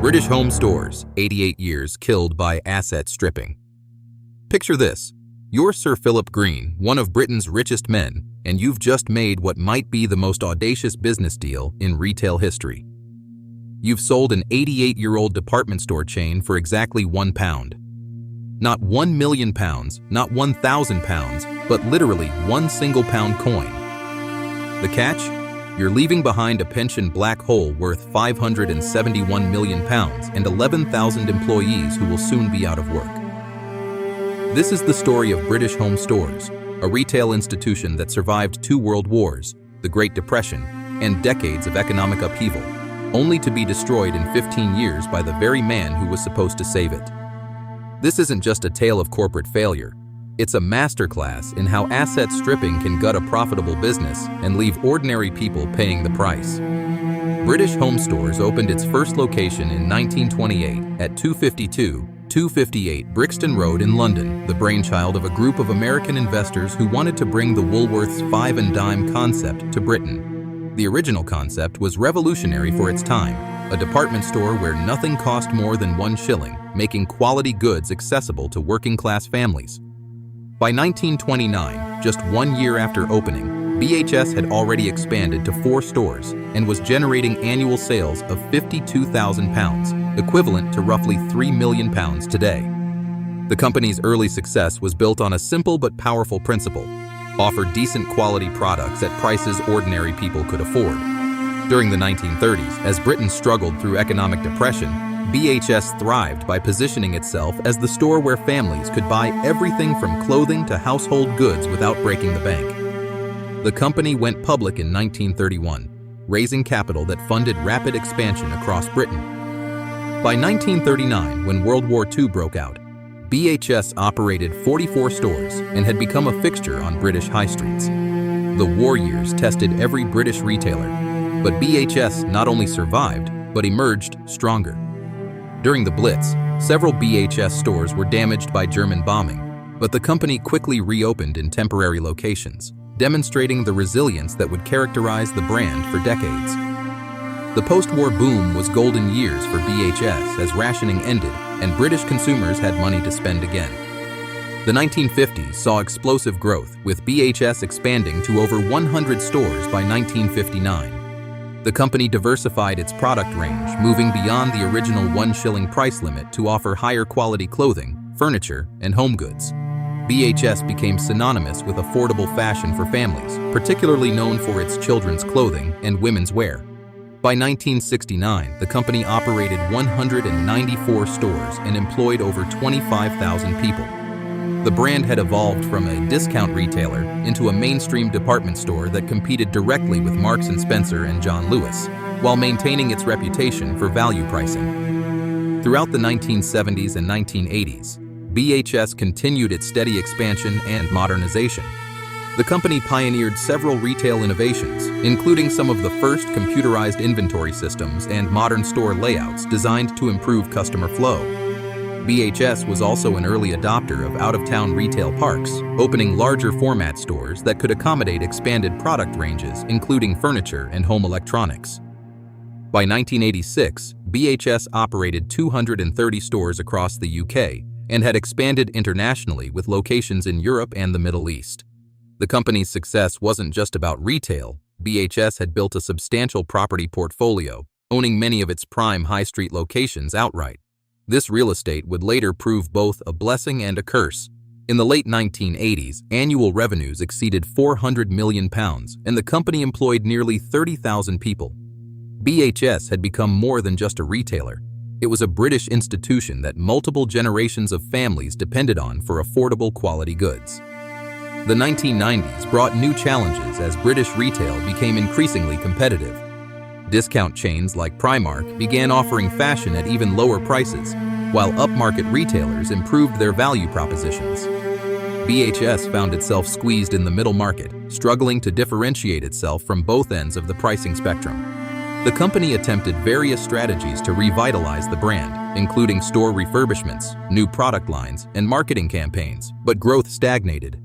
British home stores, 88 years killed by asset stripping. Picture this. You're Sir Philip Green, one of Britain's richest men, and you've just made what might be the most audacious business deal in retail history. You've sold an 88-year-old department store chain for exactly £1. Not £1 million, not £1,000, but literally one single pound coin. The catch? You're leaving behind a pension black hole worth £571 million and 11,000 employees who will soon be out of work. This is the story of British Home Stores, a retail institution that survived 2 world wars, the Great Depression, and decades of economic upheaval, only to be destroyed in 15 years by the very man who was supposed to save it. This isn't just a tale of corporate failure. It's a masterclass in how asset stripping can gut a profitable business and leave ordinary people paying the price. British Home Stores opened its first location in 1928 at 258 Brixton Road in London, the brainchild of a group of American investors who wanted to bring the Woolworths five and dime concept to Britain. The original concept was revolutionary for its time, a department store where nothing cost more than 1 shilling, making quality goods accessible to working-class families. By 1929, just 1 year after opening, BHS had already expanded to 4 stores and was generating annual sales of £52,000, equivalent to roughly £3 million today. The company's early success was built on a simple but powerful principle: offer decent quality products at prices ordinary people could afford. During the 1930s, as Britain struggled through economic depression, BHS thrived by positioning itself as the store where families could buy everything from clothing to household goods without breaking the bank. The company went public in 1931, raising capital that funded rapid expansion across Britain. By 1939, when World War II broke out, BHS operated 44 stores and had become a fixture on British high streets. The war years tested every British retailer, but BHS not only survived, but emerged stronger. During the Blitz, several BHS stores were damaged by German bombing, but the company quickly reopened in temporary locations, demonstrating the resilience that would characterize the brand for decades. The post-war boom was golden years for BHS as rationing ended and British consumers had money to spend again. The 1950s saw explosive growth, with BHS expanding to over 100 stores by 1959. The company diversified its product range, moving beyond the original 1 shilling price limit to offer higher quality clothing, furniture, and home goods. BHS became synonymous with affordable fashion for families, particularly known for its children's clothing and women's wear. By 1969, the company operated 194 stores and employed over 25,000 people. The brand had evolved from a discount retailer into a mainstream department store that competed directly with Marks & Spencer and John Lewis, while maintaining its reputation for value pricing. Throughout the 1970s and 1980s, BHS continued its steady expansion and modernization. The company pioneered several retail innovations, including some of the first computerized inventory systems and modern store layouts designed to improve customer flow. BHS was also an early adopter of out-of-town retail parks, opening larger format stores that could accommodate expanded product ranges, including furniture and home electronics. By 1986, BHS operated 230 stores across the UK and had expanded internationally with locations in Europe and the Middle East. The company's success wasn't just about retail. BHS had built a substantial property portfolio, owning many of its prime high street locations outright. This real estate would later prove both a blessing and a curse. In the late 1980s, annual revenues exceeded £400 million, and the company employed nearly 30,000 people. BHS had become more than just a retailer. It was a British institution that multiple generations of families depended on for affordable quality goods. The 1990s brought new challenges as British retail became increasingly competitive. Discount chains like Primark began offering fashion at even lower prices, while upmarket retailers improved their value propositions. BHS found itself squeezed in the middle market, struggling to differentiate itself from both ends of the pricing spectrum. The company attempted various strategies to revitalize the brand, including store refurbishments, new product lines, and marketing campaigns, but growth stagnated.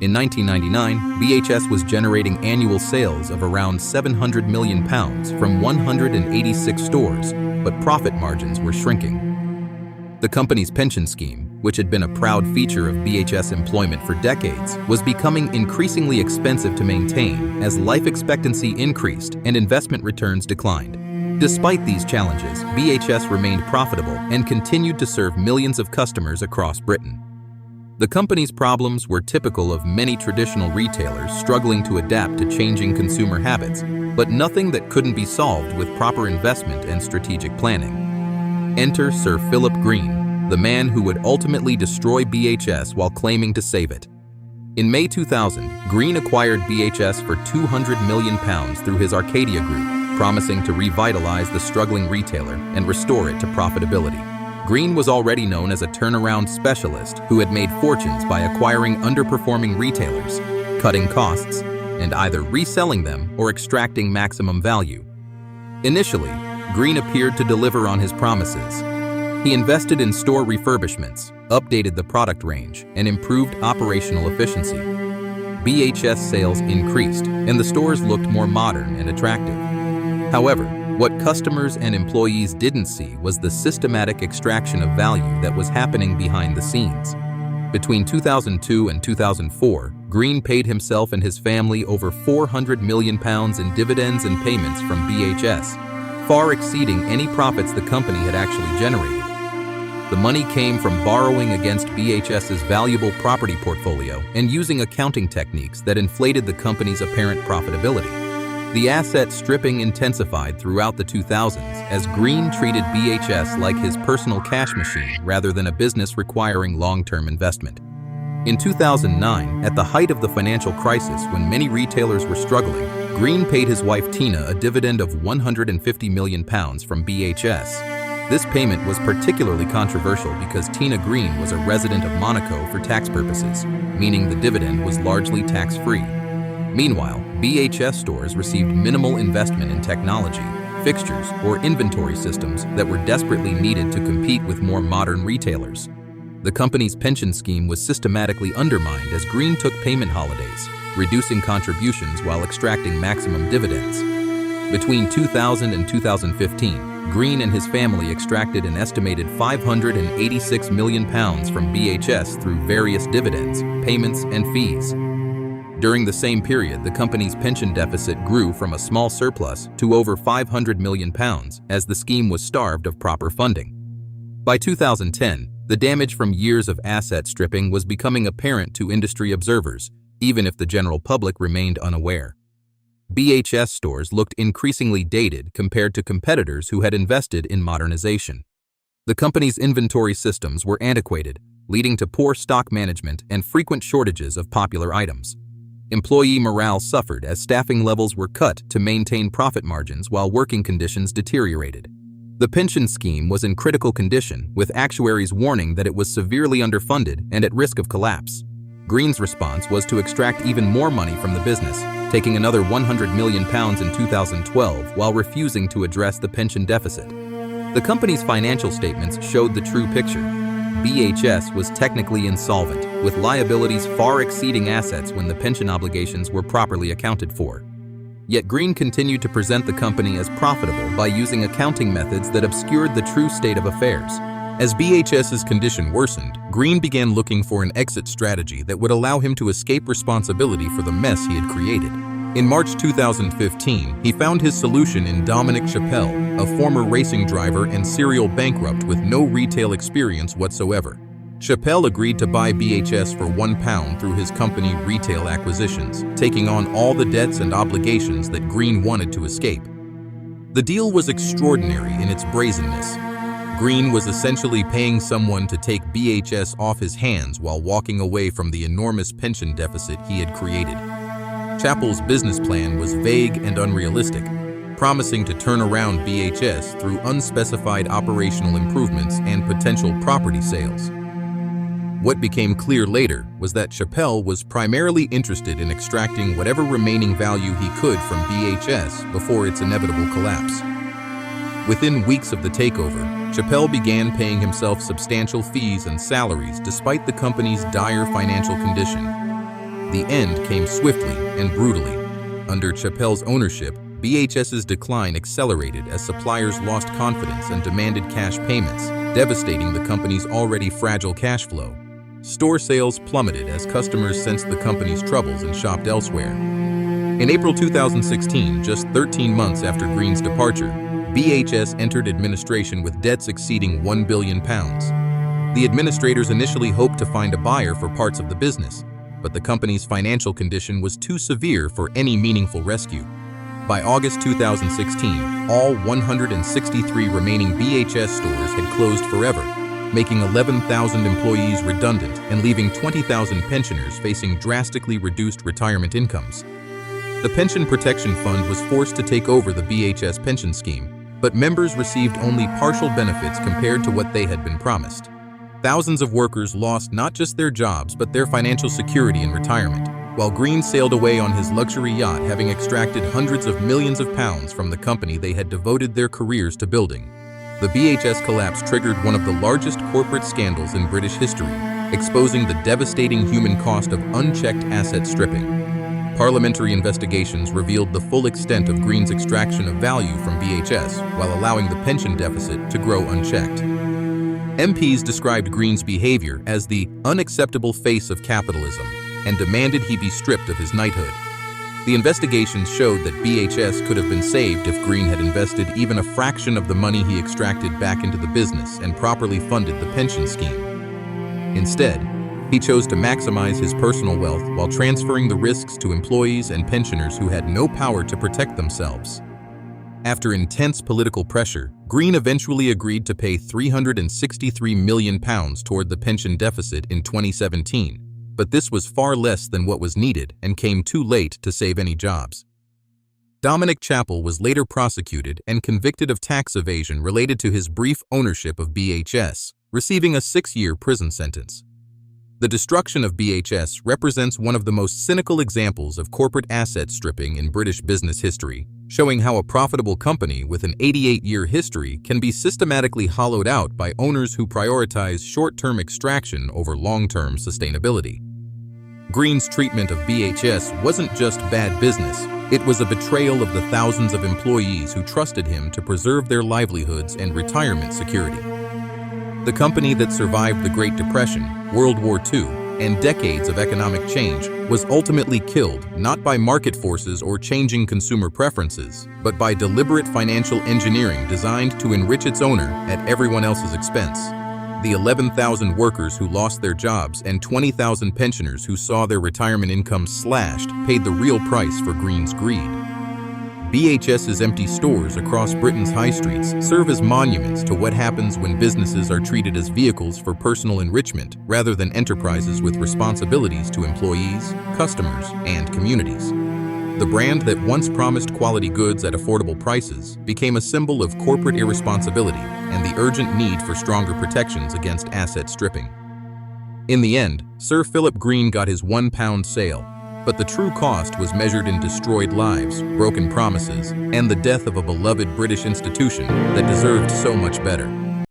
In 1999, BHS was generating annual sales of around £700 million from 186 stores, but profit margins were shrinking. The company's pension scheme, which had been a proud feature of BHS employment for decades, was becoming increasingly expensive to maintain as life expectancy increased and investment returns declined. Despite these challenges, BHS remained profitable and continued to serve millions of customers across Britain. The company's problems were typical of many traditional retailers struggling to adapt to changing consumer habits, but nothing that couldn't be solved with proper investment and strategic planning. Enter Sir Philip Green, the man who would ultimately destroy BHS while claiming to save it. In May 2000, Green acquired BHS for £200 million through his Arcadia Group, promising to revitalize the struggling retailer and restore it to profitability. Green was already known as a turnaround specialist who had made fortunes by acquiring underperforming retailers, cutting costs, and either reselling them or extracting maximum value. Initially, Green appeared to deliver on his promises. He invested in store refurbishments, updated the product range, and improved operational efficiency. BHS sales increased, and the stores looked more modern and attractive. However, what customers and employees didn't see was the systematic extraction of value that was happening behind the scenes. Between 2002 and 2004, Green paid himself and his family over £400 million in dividends and payments from BHS, far exceeding any profits the company had actually generated. The money came from borrowing against BHS's valuable property portfolio and using accounting techniques that inflated the company's apparent profitability. The asset stripping intensified throughout the 2000s as Green treated BHS like his personal cash machine rather than a business requiring long-term investment. In 2009, at the height of the financial crisis when many retailers were struggling, Green paid his wife Tina a dividend of £150 million from BHS. This payment was particularly controversial because Tina Green was a resident of Monaco for tax purposes, meaning the dividend was largely tax-free. Meanwhile, BHS stores received minimal investment in technology, fixtures, or inventory systems that were desperately needed to compete with more modern retailers. The company's pension scheme was systematically undermined as Green took payment holidays, reducing contributions while extracting maximum dividends. Between 2000 and 2015, Green and his family extracted an estimated £586 million from BHS through various dividends, payments, and fees. During the same period, the company's pension deficit grew from a small surplus to over £500 million as the scheme was starved of proper funding. By 2010, the damage from years of asset stripping was becoming apparent to industry observers, even if the general public remained unaware. BHS stores looked increasingly dated compared to competitors who had invested in modernization. The company's inventory systems were antiquated, leading to poor stock management and frequent shortages of popular items. Employee morale suffered as staffing levels were cut to maintain profit margins while working conditions deteriorated. The pension scheme was in critical condition, with actuaries warning that it was severely underfunded and at risk of collapse. Green's response was to extract even more money from the business, taking another £100 million in 2012 while refusing to address the pension deficit. The company's financial statements showed the true picture. BHS was technically insolvent, with liabilities far exceeding assets when the pension obligations were properly accounted for. Yet Green continued to present the company as profitable by using accounting methods that obscured the true state of affairs. As BHS's condition worsened, Green began looking for an exit strategy that would allow him to escape responsibility for the mess he had created. In March 2015, he found his solution in Dominic Chappell, a former racing driver and serial bankrupt with no retail experience whatsoever. Chappell agreed to buy BHS for £1 through his company Retail Acquisitions, taking on all the debts and obligations that Green wanted to escape. The deal was extraordinary in its brazenness. Green was essentially paying someone to take BHS off his hands while walking away from the enormous pension deficit he had created. Chappell's business plan was vague and unrealistic, promising to turn around BHS through unspecified operational improvements and potential property sales. What became clear later was that Chappell was primarily interested in extracting whatever remaining value he could from BHS before its inevitable collapse. Within weeks of the takeover, Chappell began paying himself substantial fees and salaries despite the company's dire financial condition. The end came swiftly and brutally. Under Chappell's ownership, BHS's decline accelerated as suppliers lost confidence and demanded cash payments, devastating the company's already fragile cash flow. Store sales plummeted as customers sensed the company's troubles and shopped elsewhere. In April 2016, just 13 months after Green's departure, BHS entered administration with debts exceeding £1 billion. The administrators initially hoped to find a buyer for parts of the business, but the company's financial condition was too severe for any meaningful rescue. By August 2016, all 163 remaining BHS stores had closed forever, making 11,000 employees redundant and leaving 20,000 pensioners facing drastically reduced retirement incomes. The Pension Protection Fund was forced to take over the BHS pension scheme, but members received only partial benefits compared to what they had been promised. Thousands of workers lost not just their jobs but their financial security in retirement, while Green sailed away on his luxury yacht, having extracted hundreds of millions of pounds from the company they had devoted their careers to building. The BHS collapse triggered one of the largest corporate scandals in British history, exposing the devastating human cost of unchecked asset stripping. Parliamentary investigations revealed the full extent of Green's extraction of value from BHS while allowing the pension deficit to grow unchecked. MPs described Green's behavior as the unacceptable face of capitalism and demanded he be stripped of his knighthood. The investigations showed that BHS could have been saved if Green had invested even a fraction of the money he extracted back into the business and properly funded the pension scheme. Instead, he chose to maximize his personal wealth while transferring the risks to employees and pensioners who had no power to protect themselves. After intense political pressure, Green eventually agreed to pay £363 million toward the pension deficit in 2017, but this was far less than what was needed and came too late to save any jobs. Dominic Chappell was later prosecuted and convicted of tax evasion related to his brief ownership of BHS, receiving a 6-year prison sentence. The destruction of BHS represents one of the most cynical examples of corporate asset stripping in British business history, showing how a profitable company with an 88-year history can be systematically hollowed out by owners who prioritize short-term extraction over long-term sustainability. Green's treatment of BHS wasn't just bad business, it was a betrayal of the thousands of employees who trusted him to preserve their livelihoods and retirement security. The company that survived the Great Depression, World War II, and decades of economic change was ultimately killed not by market forces or changing consumer preferences, but by deliberate financial engineering designed to enrich its owner at everyone else's expense. The 11,000 workers who lost their jobs and 20,000 pensioners who saw their retirement incomes slashed paid the real price for Green's greed. BHS's empty stores across Britain's high streets serve as monuments to what happens when businesses are treated as vehicles for personal enrichment rather than enterprises with responsibilities to employees, customers, and communities. The brand that once promised quality goods at affordable prices became a symbol of corporate irresponsibility and the urgent need for stronger protections against asset stripping. In the end, Sir Philip Green got his £1 sale, but the true cost was measured in destroyed lives, broken promises, and the death of a beloved British institution that deserved so much better.